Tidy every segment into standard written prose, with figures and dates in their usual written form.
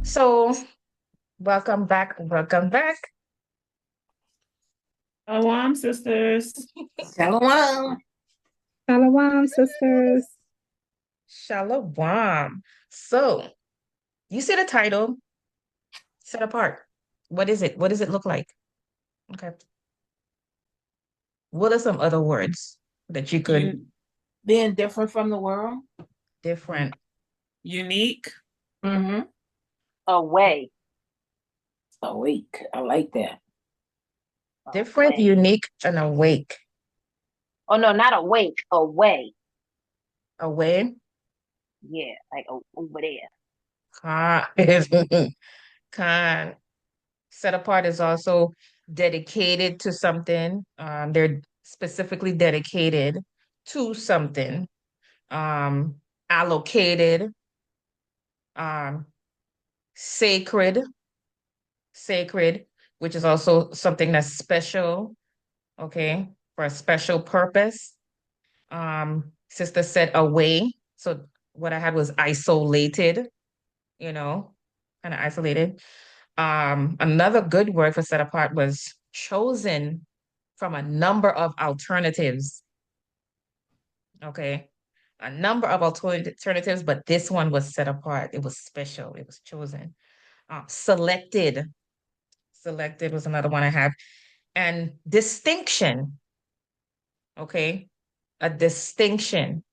So, welcome back. Welcome back. Shalom, sisters. Shalom. Shalom, sisters. Shalom. So, you see the title, Set Apart. What is it? What does it look like? Okay. What are some other words that you could Being different from the world. different, Unique. Mm-hmm. Away. Awake. I like that. different, Away. unique, and awake? Oh no, not awake. Away. Away. Yeah, like over there. Kind. Kind. Set apart is also dedicated to something. They're specifically dedicated to something. Um, allocated, um, sacred, sacred, which is also something that's special, okay, for a special purpose. Sister said away. So what I had was isolated, kind of isolated. Another good word for set apart was chosen from a number of alternatives. Okay. A number of alternatives, but this one was set apart. It was special. It was chosen. Selected. Selected was another one I have. And distinction. Okay. A distinction.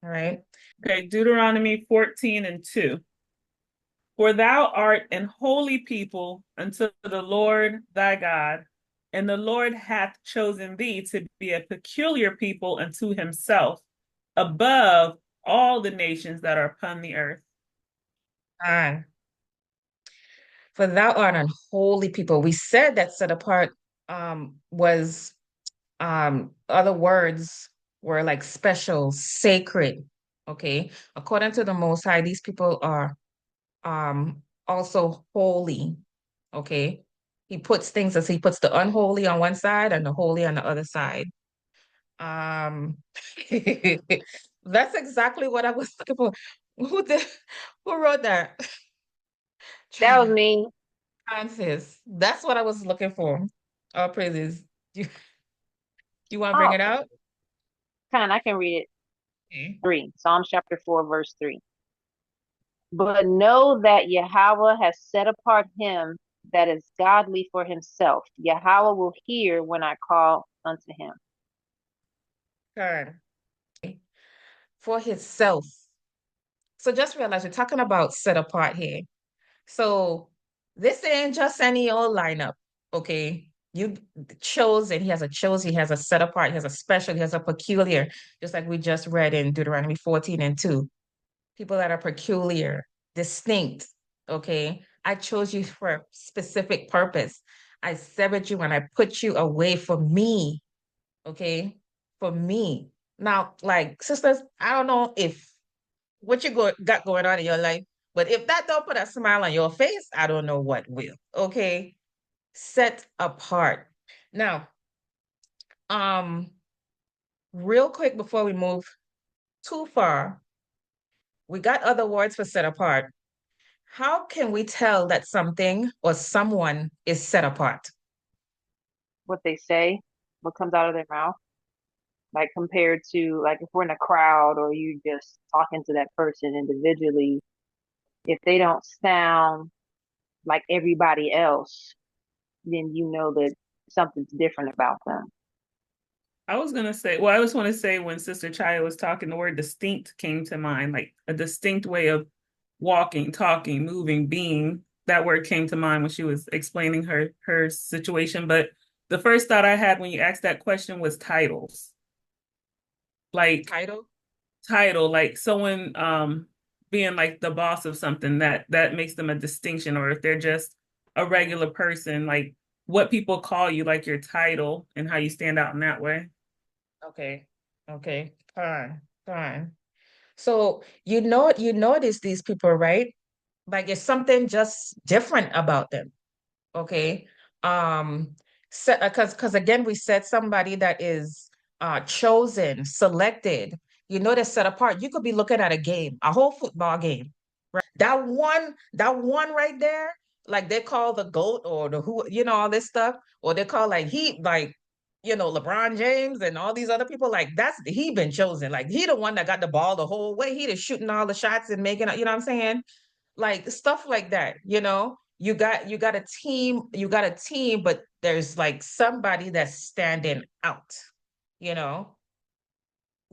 All right. Okay, Deuteronomy 14:2. For thou art an holy people unto the Lord thy God, and the Lord hath chosen thee to be a peculiar people unto himself, above all the nations that are upon the earth. And for thou art an holy people. We said that set apart was other words were like special, sacred. Okay. According to the Most High, these people are also holy. Okay. He puts things as he puts the unholy on one side and the holy on the other side. Um that's exactly what I was looking for. Who did who wrote that? That was me. Francis. That's what I was looking for. All praises. You want to bring Oh, it out? I can read it. Okay. 3. Psalms chapter 4, verse 3. But know that Yahweh has set apart him that is godly for himself. Yahweh will hear when I call unto him. Good. For himself. So just realize we're talking about set apart here. So this ain't just any old lineup, okay? You chose, and he has a chose, he has a set apart, he has a special, he has a peculiar, just like we just read in Deuteronomy 14:2. People that are peculiar, distinct, okay? I chose you for a specific purpose. I severed you and I put you away for me, okay? For me. Now, like sisters, I don't know if what got going on in your life, but if that don't put a smile on your face, I don't know what will. Okay. Set apart. Now, um, real quick before we move too far, we got other words for set apart. How can we tell that something or someone is set apart? What they say, what comes out of their mouth, like compared to like if we're in a crowd or you just talking to that person individually, if they don't sound like everybody else, then you know that something's different about them. I was gonna say, well, I just want to say when Sister Chaya was talking, the word distinct came to mind, like a distinct way of walking, talking, moving, being. That word came to mind when she was explaining her situation. But the first thought I had when you asked that question was titles. Like Title? title, like someone being like the boss of something that makes them a distinction, or if they're just a regular person, like what people call you, like your title and how you stand out in that way. Okay. Okay. Fine. Fine. So you notice these people, right? Like it's something just different about them. Okay. So, because again, we said somebody that is chosen, selected, they're set apart. You could be looking at a game, a whole football game, right? That one right there, like they call the GOAT or the who, all this stuff, or they call LeBron James and all these other people, like he been chosen. Like he the one that got the ball the whole way. He just shooting all the shots and making, what I'm saying? Like stuff like that, you got a team, but there's like somebody that's standing out, you know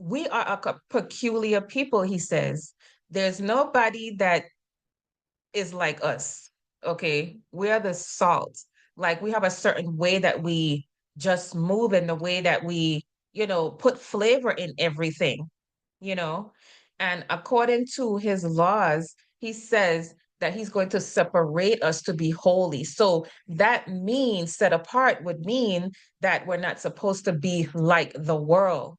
we are a peculiar people, he says. There's nobody that is like us. Okay, we are the salt. Like we have a certain way that we just move, in the way that we put flavor in everything, you know and according to his laws, he says that he's going to separate us to be holy. So that means set apart would mean that we're not supposed to be like the world.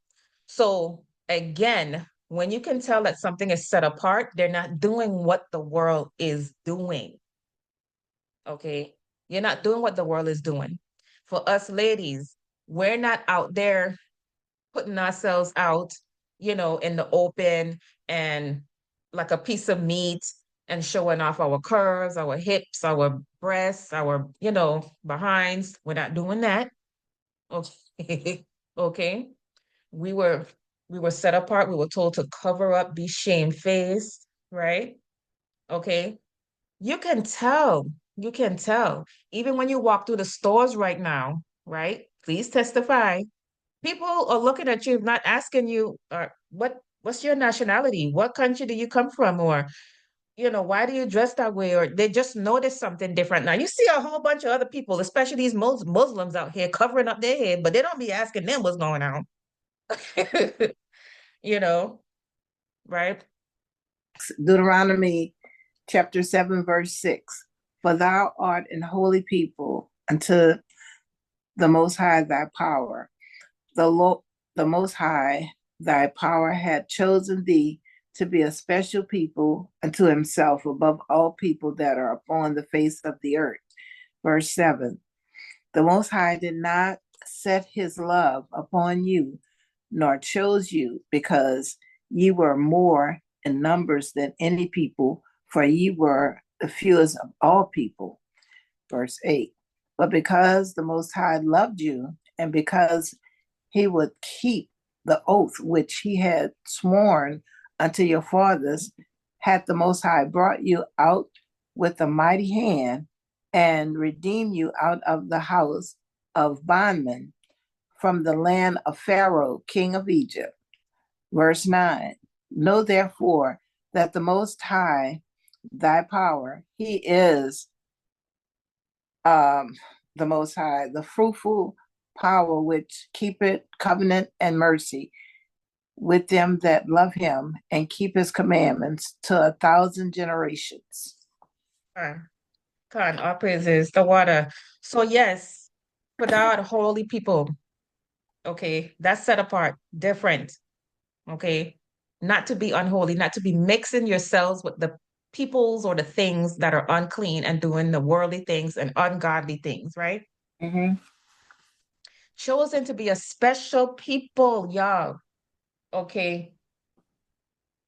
So again, when you can tell that something is set apart, they're not doing what the world is doing. Okay, you're not doing what the world is doing. For us ladies, we're not out there putting ourselves out, in the open, and like a piece of meat, and showing off our curves, our hips, our breasts, our, behinds. We're not doing that. Okay. Okay. We were we were set apart. We were told to cover up, be shamefaced, right? Okay. You can tell. You can tell. Even when you walk through the stores right now, right? Please testify. People are looking at you, not asking you, what's your nationality? What country do you come from? Or, why do you dress that way? Or they just notice something different. Now you see a whole bunch of other people, especially these Muslims out here covering up their head, but they don't be asking them what's going on. You know, right? Deuteronomy chapter 7, verse 6. For thou art an holy people unto the Most High thy power. The Most High thy power had chosen thee to be a special people unto himself above all people that are upon the face of the earth. Verse 7. The Most High did not set his love upon you, nor chose you, because ye were more in numbers than any people, for ye were the fewest of all people. Verse 8. But because the Most High loved you, and because he would keep the oath which he had sworn unto your fathers, hath the Most High brought you out with a mighty hand, and redeemed you out of the house of bondmen, from the land of Pharaoh, king of Egypt. Verse 9. Know therefore that the Most High, thy power, he is the Most High, the fruitful power which keepeth covenant and mercy with them that love him and keep his commandments to 1,000 generations. All praises, the water. So yes, for thou art holy people. Okay, that's set apart, different. Okay, not to be unholy, not to be mixing yourselves with the peoples or the things that are unclean and doing the worldly things and ungodly things, right? Mm-hmm. Chosen to be a special people, y'all. Okay.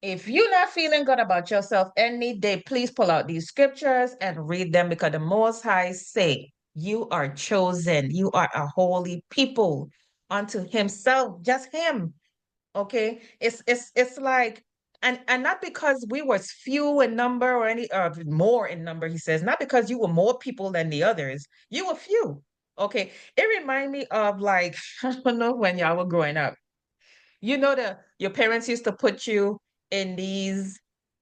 If you're not feeling good about yourself any day, please pull out these scriptures and read them, because the Most High say you are chosen. You are a holy people unto himself, just him. Okay. It's like, and not because we were few in number or more in number, he says, not because you were more people than the others. You were few. Okay. It remind me of like, I don't know when y'all were growing up. You know your parents used to put you in these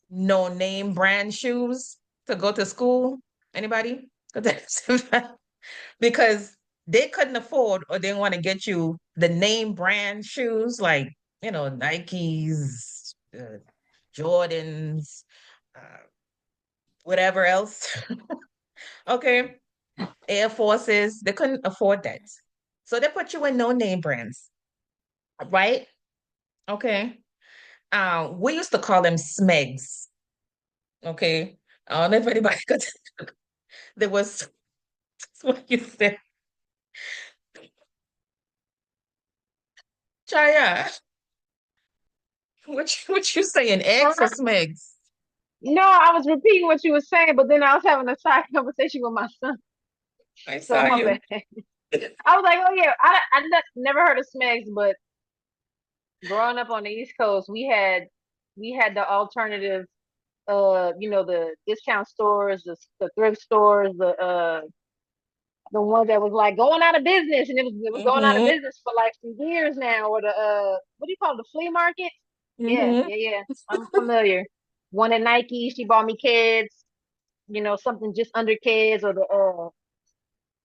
no name brand shoes to go to school. Anybody? Because they couldn't afford or didn't want to get you the name brand shoes like, Nikes, Jordans, uh, whatever else. Okay. Air Forces, they couldn't afford that. So they put you in no name brands, right? Okay. We used to call them Smegs. Okay. I don't know if anybody could. There was what you said. Chaya, what you saying? Eggs or Smegs? No, I was repeating what you were saying, but then I was having a side conversation with my son. I So saw my you. bad. I was like, oh yeah, never heard of Smegs, but growing up on the East Coast, we had the alternative, the discount stores, the thrift stores, the ones that was like going out of business, and it was going out of Mm-hmm. business for like some years now, or the what do you call it, the flea market? Yeah, Mm-hmm. yeah, yeah. I'm familiar. One at Nike, she bought me kids, something just under kids, or the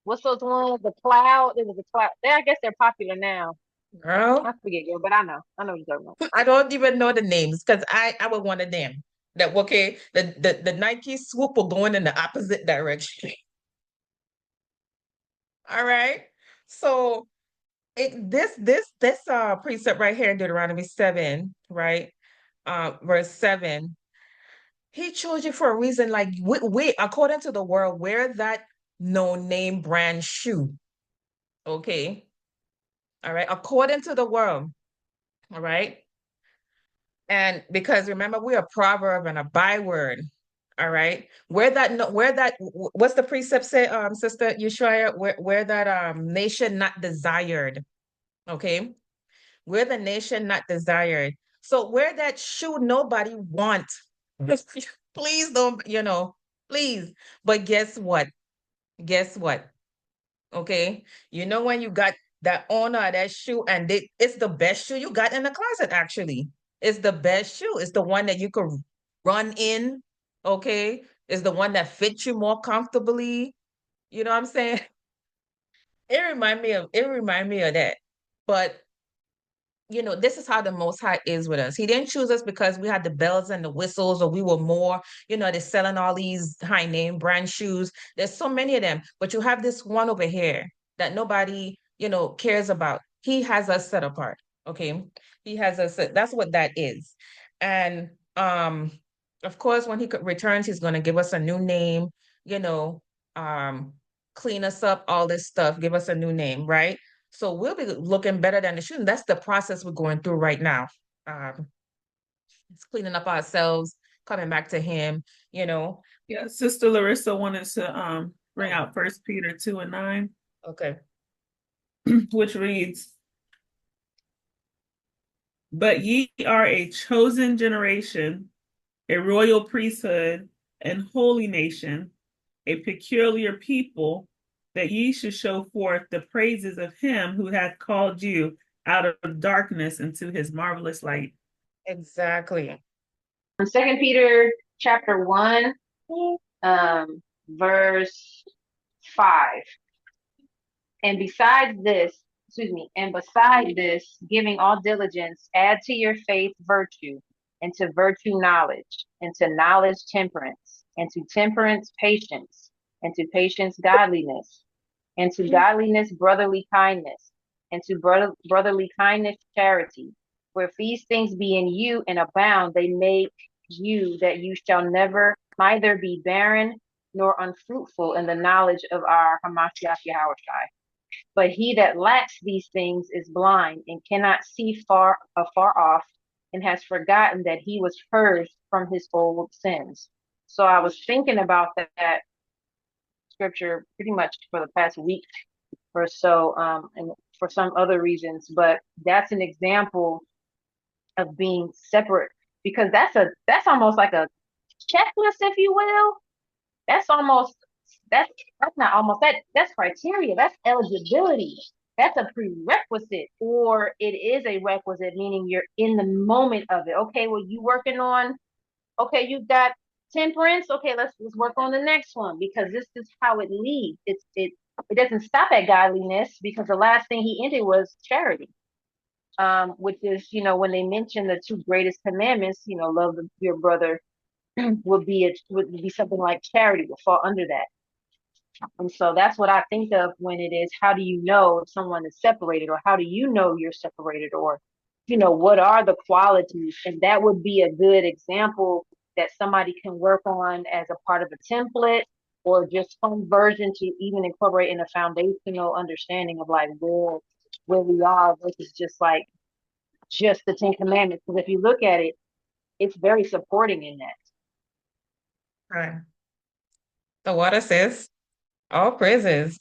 what's those ones? The cloud. It was a cloud. I guess they're popular now. I Girl, forget, girl, but I know what you're talking about. I don't even know the names because I would want of them. That okay, the Nike swoop will going in the opposite direction. All right. So this precept right here in Deuteronomy 7, right? Verse 7. He chose you for a reason. Like we according to the world, wear that no name brand shoe. Okay. All right. According to the world. All right. And because remember, we're a proverb and a byword. All right. What's the precept say, Sister Yeshua? Where that nation not desired. Okay. We're the nation not desired. So wear that shoe nobody want. Please don't, please. But guess what? Guess what? Okay. You know when you got that owner of that shoe and it's the best shoe you got in the closet, actually. It's the best shoe. It's the one that you could run in. Okay. It's the one that fits you more comfortably. You know what I'm saying? It remind me of that. But this is how the Most High is with us. He didn't choose us because we had the bells and the whistles, or we were more, they're selling all these high name brand shoes. There's so many of them, but you have this one over here that nobody, cares about. He has us set apart. Okay. He has us that's what that is. And of course, when he returns, he's going to give us a new name, you know, um, clean us up, all this stuff, give us a new name, right? So we'll be looking better than the shooting. That's the process we're going through right now. Um, it's cleaning up ourselves, coming back to him, you know. Yeah, Sister Larissa wanted to bring Oh, out 1 Peter 2:9, okay. which reads, "But ye are a chosen generation, a royal priesthood, and holy nation, a peculiar people, that ye should show forth the praises of him who hath called you out of darkness into his marvelous light." Exactly. In 2 Peter chapter 1, verse 5. And besides this, and beside this, giving all diligence, add to your faith virtue, and to virtue knowledge, and to knowledge temperance, and to temperance patience, and to patience godliness, and to godliness brotherly kindness, and to brotherly kindness charity. For if these things be in you and abound, they make you that you shall neither be barren nor unfruitful in the knowledge of our Hamashiach Yahushua. But he that lacks these things is blind and cannot see afar off, and has forgotten that he was purged from his old sins. So I was thinking about that scripture pretty much for the past week or so, and for some other reasons. But that's an example of being separate, because that's almost like a checklist, if you will. That's almost that's not almost that's criteria. That's eligibility. That's a prerequisite, or it is a requisite, meaning you're in the moment of it. Okay, well, you working on, okay, you got temperance. Okay, let's work on the next one, because this is how it leads. It doesn't stop at godliness, because the last thing he ended was charity. Which is, when they mention the two greatest commandments, love your brother would be something like charity will fall under that. And so that's what I think of when it is, how do you know if someone is separated, or how do you know you're separated, or, what are the qualities? And that would be a good example that somebody can work on as a part of a template, or just some version to even incorporate in a foundational understanding of like where we are, versus just the Ten Commandments. Because if you look at it, it's very supporting in that. Right. The water says, all praises.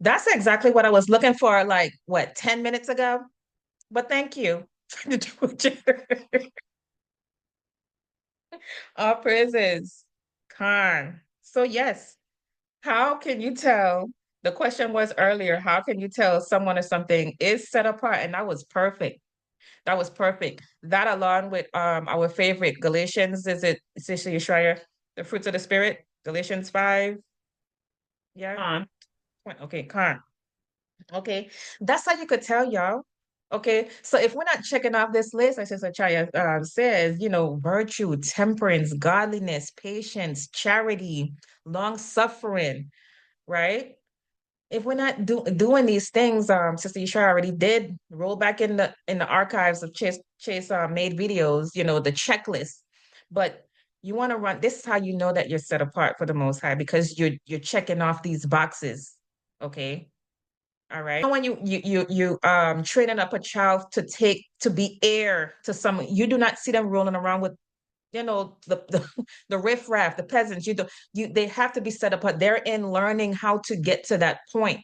That's exactly what I was looking for, like, what, 10 minutes ago? But thank you. All praises. Khan. So yes, how can you tell? The question was earlier, how can you tell someone or something is set apart? And that was perfect. That was perfect. That along with our favorite Galatians, is it Sister Yeshaya, the fruits of the spirit, Galatians 5. Yeah. Okay, Khan. Okay, that's how you could tell, y'all. Okay, so if we're not checking off this list, as Sister Chaya says, virtue, temperance, godliness, patience, charity, long suffering, right? If we're not doing these things, Sister Yeshua already did roll back in the archives of Chase made videos, the checklist. But you want to run. This is how you know that you're set apart for the Most High, because you're checking off these boxes. Okay. All right. When you training up a child to be heir to someone, you do not see them rolling around with, the riffraff, the peasants. They have to be set apart. They're in learning how to get to that point.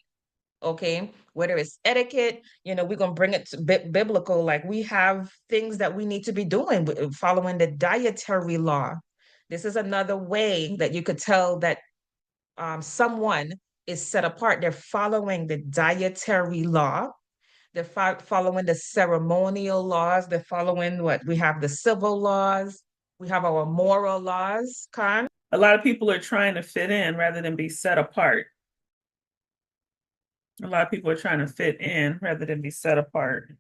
Okay, whether it's etiquette, we're gonna bring it to biblical. Like, we have things that we need to be doing, following the dietary law. This is another way that you could tell that someone is set apart. They're following the dietary law. They're following the ceremonial laws. They're following what we have, the civil laws. We have our moral laws, Khan. A lot of people are trying to fit in rather than be set apart. A lot of people are trying to fit in rather than be set apart.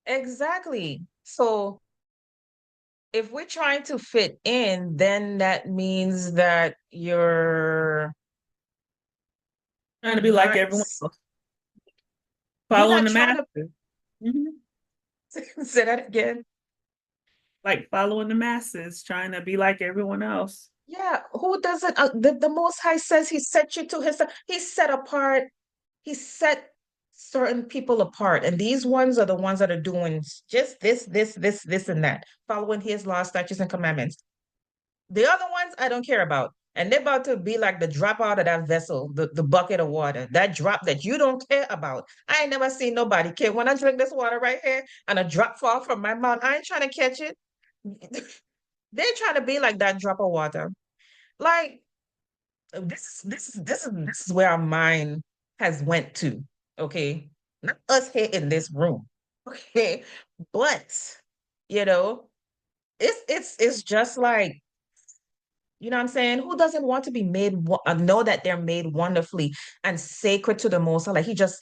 Exactly. So if we're trying to fit in, then that means that you're Trying to be like everyone else. Following the masses. Say that again. Like following the masses, trying to be like everyone else. Yeah, who doesn't? The Most High says he set you to himself. He set apart. He set certain people apart, and these ones are the ones that are doing just this, and that, following his law, statutes, and commandments. The other ones I don't care about. And they're about to be like the drop out of that vessel, the bucket of water, that drop that you don't care about. I ain't never seen nobody care. When I drink this water right here and a drop fall from my mouth, I ain't trying to catch it. They're trying to be like that drop of water. Like, this is where our mind has went to. Okay, not us here in this room. Okay, but it's just like, what I'm saying? Who doesn't want to be made, know that they're made wonderfully and sacred to the Most High? Like, he just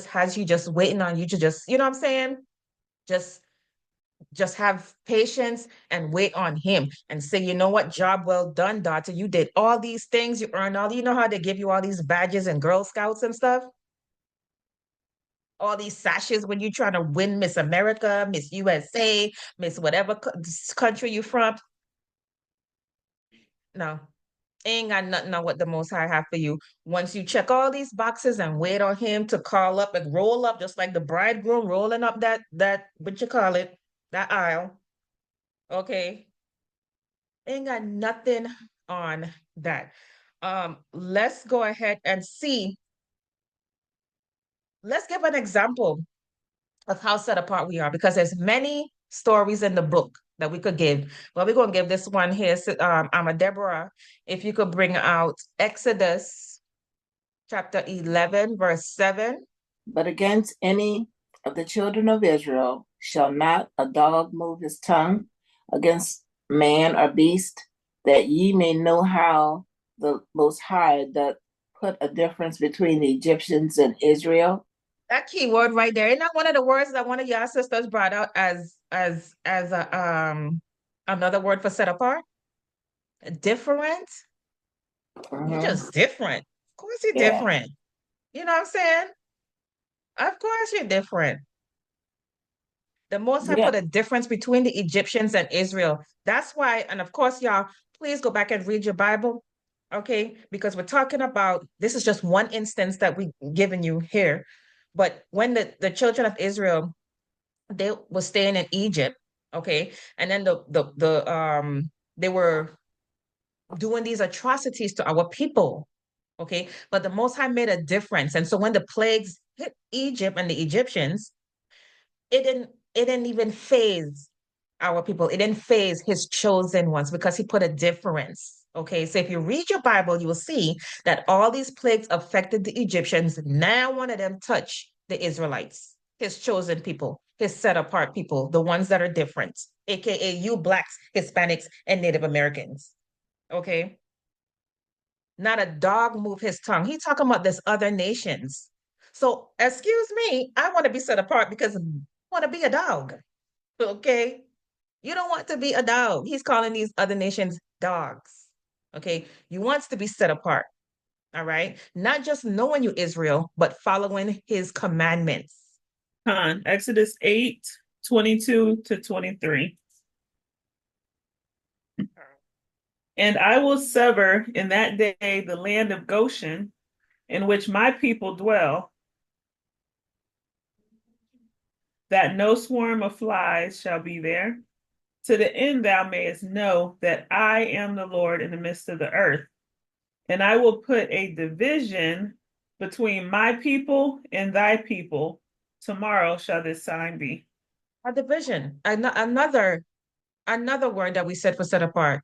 has you just waiting on you to just, what I'm saying? Just have patience and wait on him and say, you know what, job well done, daughter. You did all these things, you earned all, how they give you all these badges and Girl Scouts and stuff? All these sashes when you trying to win Miss America, Miss USA, Miss whatever country you from. No, ain't got nothing on what the Most High have for you. Once you check all these boxes and wait on him to call up and roll up, just like the bridegroom rolling up that what you call it, that aisle. Okay, ain't got nothing on that. Let's go ahead and see. Let's give an example of how set apart we are, because there's many stories in the book, that we could give. Well, we're going to give this one here. So, I'm a Deborah. If you could bring out Exodus chapter 11, verse 7. But against any of the children of Israel shall not a dog move his tongue against man or beast, that ye may know how the Most High doth put a difference between the Egyptians and Israel. That key word right there. Isn't that one of the words that one of your sisters brought out as a another word for set apart? Different? You're just different. Of course you're Yeah. different. You know what I'm saying? Of course you're different. The Most High Yeah. put a difference between the Egyptians and Israel. That's why, and of course, y'all, please go back and read your Bible, okay? Because we're talking about, this is just one instance that we given you here. But when the children of Israel, they were staying in Egypt, okay? And then they were doing these atrocities to our people, okay? But the Most High made a difference. And so when the plagues hit Egypt and the Egyptians, it didn't even phase our people. It didn't phase his chosen ones because he put a difference. Okay, so if you read your Bible, you will see that all these plagues affected the Egyptians. Now one of them touched the Israelites, his chosen people, his set apart people, the ones that are different, aka you blacks, Hispanics, and Native Americans. Okay. Not a dog move his tongue. He talking about this other nations. So excuse me, I want to be set apart because I want to be a dog. Okay. You don't want to be a dog. He's calling these other nations dogs. Okay. You wants to be set apart. All right. Not just knowing you, Israel, but following his commandments. Exodus 8, 22 to 23. And I will sever in that day the land of Goshen, in which my people dwell, that no swarm of flies shall be there, to the end thou mayest know that I am the Lord in the midst of the earth. And I will put a division between my people and thy people. Tomorrow shall this sign be. A division. Another word that we said for set apart.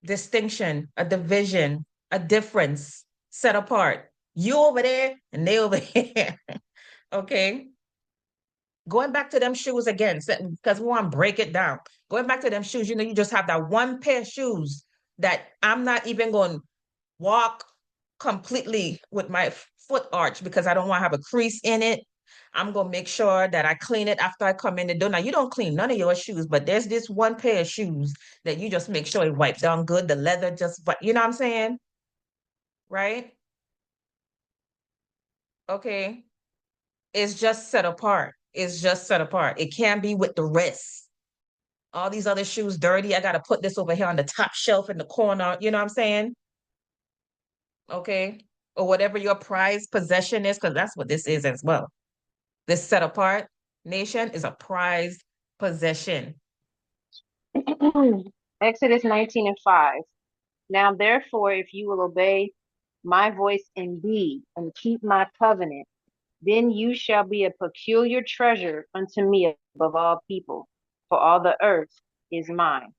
Distinction, a division, a difference, set apart. You over there and they over here. Okay. Going back to them shoes again, because we want to break it down. Going back to them shoes, you just have that one pair of shoes that I'm not even going to walk completely with my foot arch because I don't want to have a crease in it. I'm going to make sure that I clean it after I come in the door. Now, you don't clean none of your shoes, but there's this one pair of shoes that you just make sure it wipes down good. The leather but you know what I'm saying? Right? Okay. It's just set apart. It's just set apart. It can't be with the rest. All these other shoes dirty. I got to put this over here on the top shelf in the corner. You know what I'm saying? Okay. Or whatever your prized possession is, because that's what this is as well. This set apart nation is a prized possession. Exodus 19 and 5. Now therefore, if you will obey my voice indeed and keep my covenant, then you shall be a peculiar treasure unto me above all people, for all the earth is mine.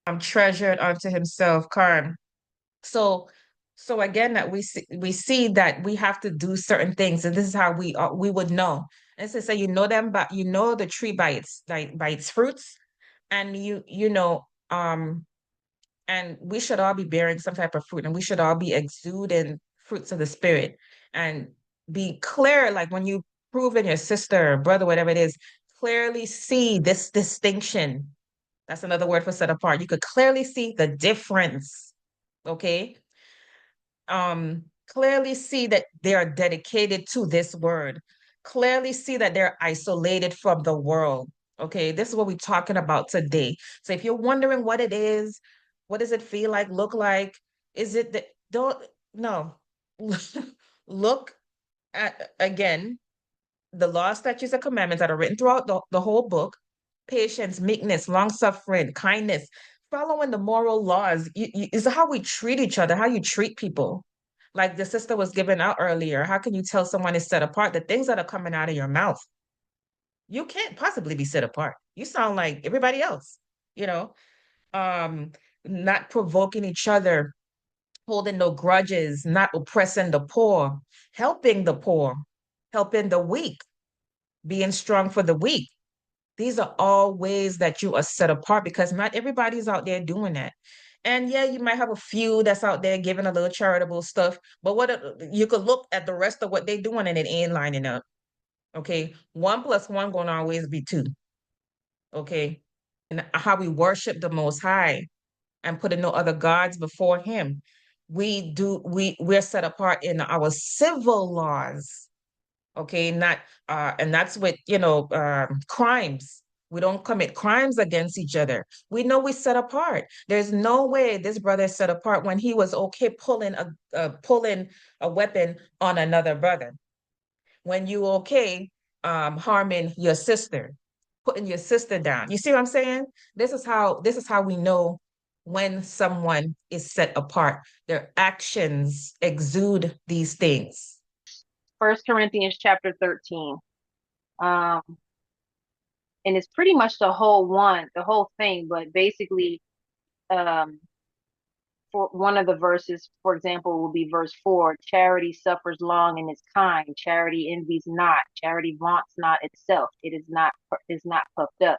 I'm treasured unto himself, Karn. So again, that we see that we have to do certain things, and this is how we would know. And so say you know them, but you know the tree by its fruits, and you know and we should all be bearing some type of fruit, and we should all be exuding fruits of the spirit, and be clear, like when you prove in your sister or brother, whatever it is, clearly see this distinction. That's another word for set apart. You could clearly see the difference. Okay. Clearly see that they are dedicated to this word. Clearly see that they're isolated from the world. Okay, this is what we're talking about today. So if you're wondering what it is, what does it feel like, look like? Is it that don't no. Look at again the law, statutes, and commandments that are written throughout the whole book: patience, meekness, long suffering, kindness, following the moral laws. Is how we treat each other, how you treat people. Like the sister was giving out earlier, how can you tell someone is set apart? The things that are coming out of your mouth. You can't possibly be set apart. You sound like everybody else, you know, um, not provoking each other, holding no grudges, not oppressing the poor, helping the weak, being strong for the weak. These are all ways that you are set apart because not everybody's out there doing that. And yeah, you might have a few that's out there giving a little charitable stuff, but you could look at the rest of what they're doing and it ain't lining up. Okay. 1 + 1 gonna always be 2. Okay. And how we worship the Most High and putting no other gods before Him. We're set apart in our civil laws. Okay, not and that's with crimes. We don't commit crimes against each other. We know we set apart. There's no way this brother is set apart when he was okay pulling a weapon on another brother. When you okay harming your sister, putting your sister down. You see what I'm saying? This is how we know when someone is set apart. Their actions exude these things. 1 Corinthians chapter 13. Um, and it's pretty much the whole thing, but basically, for one of the verses, for example, will be verse 4. Charity suffers long and is kind. Charity envies not. Charity vaunts not itself. It is not puffed up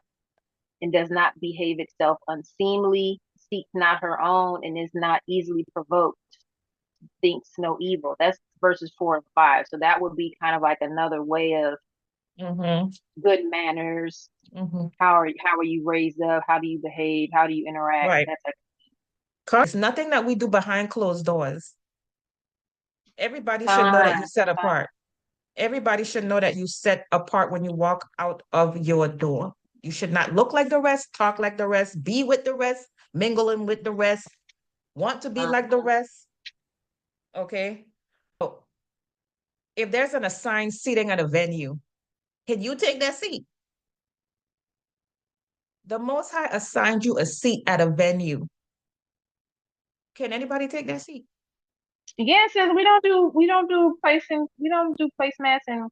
and does not behave itself unseemly, seeks not her own, and is not easily provoked, thinks no evil. That's verses 4 and 5. So that would be kind of like another way of good manners. How are you raised up? How do you behave? How do you interact? Right. That's like, It's nothing that we do behind closed doors. Everybody should know that you set apart. Everybody should know that you set apart when you walk out of your door. You should not look like the rest, talk like the rest, be with the rest, mingling with the rest, want to be like the rest. Okay. So if there's an assigned seating at a venue, can you take that seat? The Most High assigned you a seat at a venue. Can anybody take that seat? yeah, it says we don't do placemats and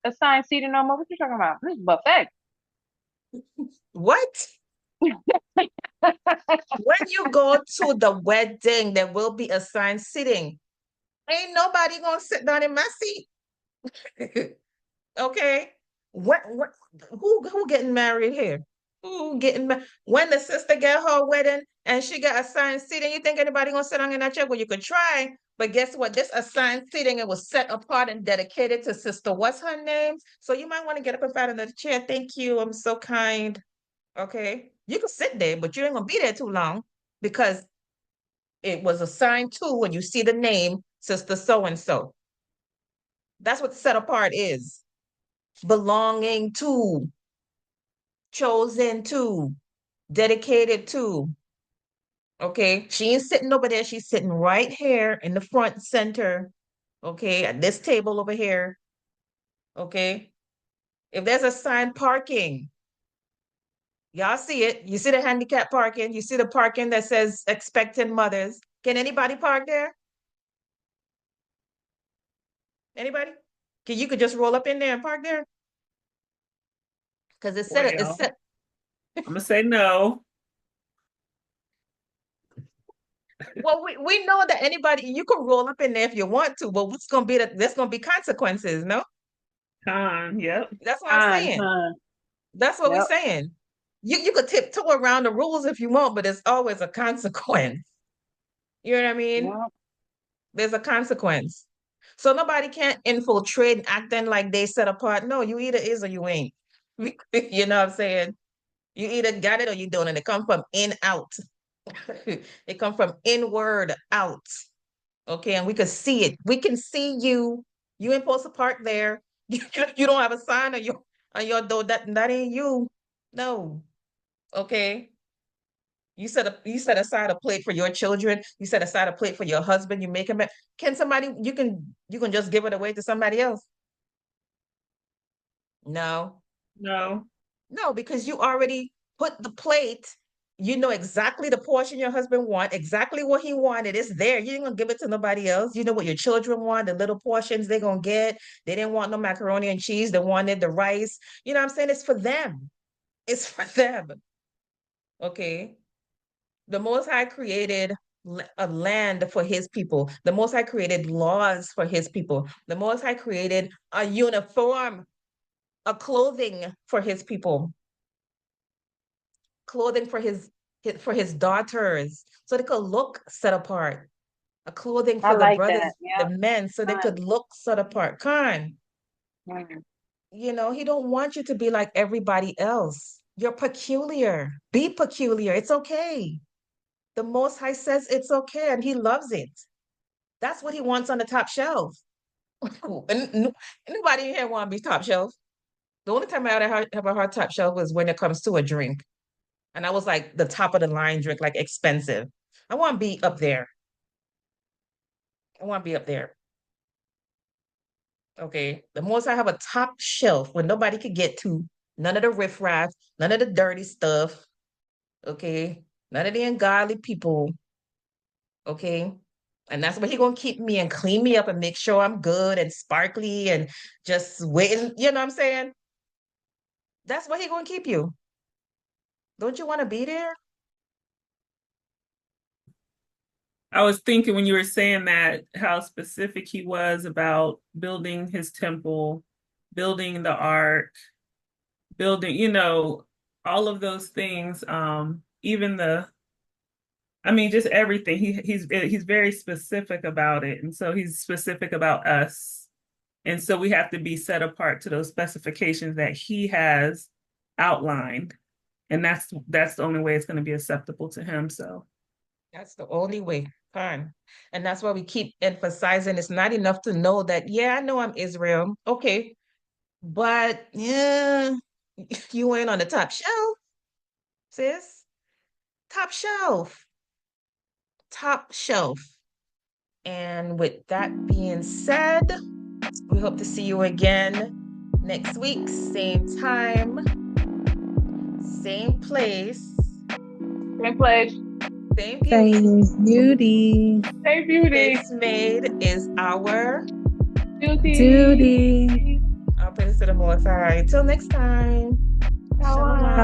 assigned seating no more. What you talking about? This is buffet. What? When you go to the wedding, there will be assigned seating. Ain't nobody gonna sit down in my seat. Okay. Who getting married here? Who getting married? When the sister get her wedding and she got assigned seating, you think anybody gonna sit down in that chair? Well, you could try, but guess what? This assigned seating, it was set apart and dedicated to sister. What's her name? So you might want to get up and find another chair. Thank you. I'm so kind. Okay. You can sit there, but you ain't gonna be there too long because it was assigned to when you see the name sister so and so. That's what set apart is. Belonging to, chosen to, dedicated to. Okay, she ain't sitting over there. She's sitting right here in the front center. Okay, at this table over here. Okay, if there's assigned parking, y'all see it. You see the handicap parking. You see the parking that says expectant mothers. Can anybody park there? Anybody? You could just roll up in there and park there? Because it's set. I'm gonna say no. Well, we know that anybody, you can roll up in there if you want to, but what's gonna be there's gonna be consequences, no? Yep. That's what I'm saying. That's what we're saying. You could tiptoe around the rules if you want, but there's always a consequence. You know what I mean? Yep. There's a consequence. So nobody can't infiltrate acting like they set apart. No, you either is or you ain't. You know what I'm saying? You either got it or you don't, and it comes from in out. It comes from inward out. Okay, and we can see it. We can see you. You ain't supposed to park there. You don't have a sign on your door. That ain't you. No. Okay. You set aside a plate for your children. You set aside a plate for your husband. You make him. Can somebody you can just give it away to somebody else? No. No. No, because you already put the plate You know exactly the portion your husband want, exactly what he wanted. It's there. You ain't gonna give it to nobody else. You know what your children want, the little portions they're gonna get. They didn't want no macaroni and cheese. They wanted the rice. You know what I'm saying? It's for them. It's for them. Okay. The Most High created a land for his people. The Most High created laws for his people. The Most High created a uniform, a clothing for his people, clothing for his daughters, so they could look set apart. A clothing I for the like brothers, that. the Yeah. men, so they could look set apart. Khan, Mm. he don't want you to be like everybody else. You're peculiar. Be peculiar. It's okay. The Most High says it's okay, and he loves it. That's what he wants on the top shelf. And nobody in here want to be top shelf. The only time I have a hard top shelf was when it comes to a drink. And I was like the top of the line drink, like expensive. I want to be up there. I want to be up there. Okay. The most I have a top shelf where nobody could get to. None of the riffraff, none of the dirty stuff. Okay. None of the ungodly people. Okay. And that's where he gonna keep me and clean me up and make sure I'm good and sparkly and just waiting. You know what I'm saying? That's where he gonna keep you. Don't you want to be there? I was thinking when you were saying that, how specific he was about building his temple, building the ark, building, all of those things. Even just everything. He's very specific about it, and so he's specific about us, and so we have to be set apart to those specifications that he has outlined, and that's the only way it's going to be acceptable to him. So That's the only way. Fine. And that's why we keep emphasizing it's not enough to know that, yeah, I know I'm Israel. Okay. But yeah, you ain't on the top shelf, sis. Top shelf. Top shelf. And with that being said, we hope to see you again next week, same time, same place, Same place. same beauty. Same beauty. Same beauty. Face made is our Duty. praise to the Most High. Till next time. Shalom. Shalom.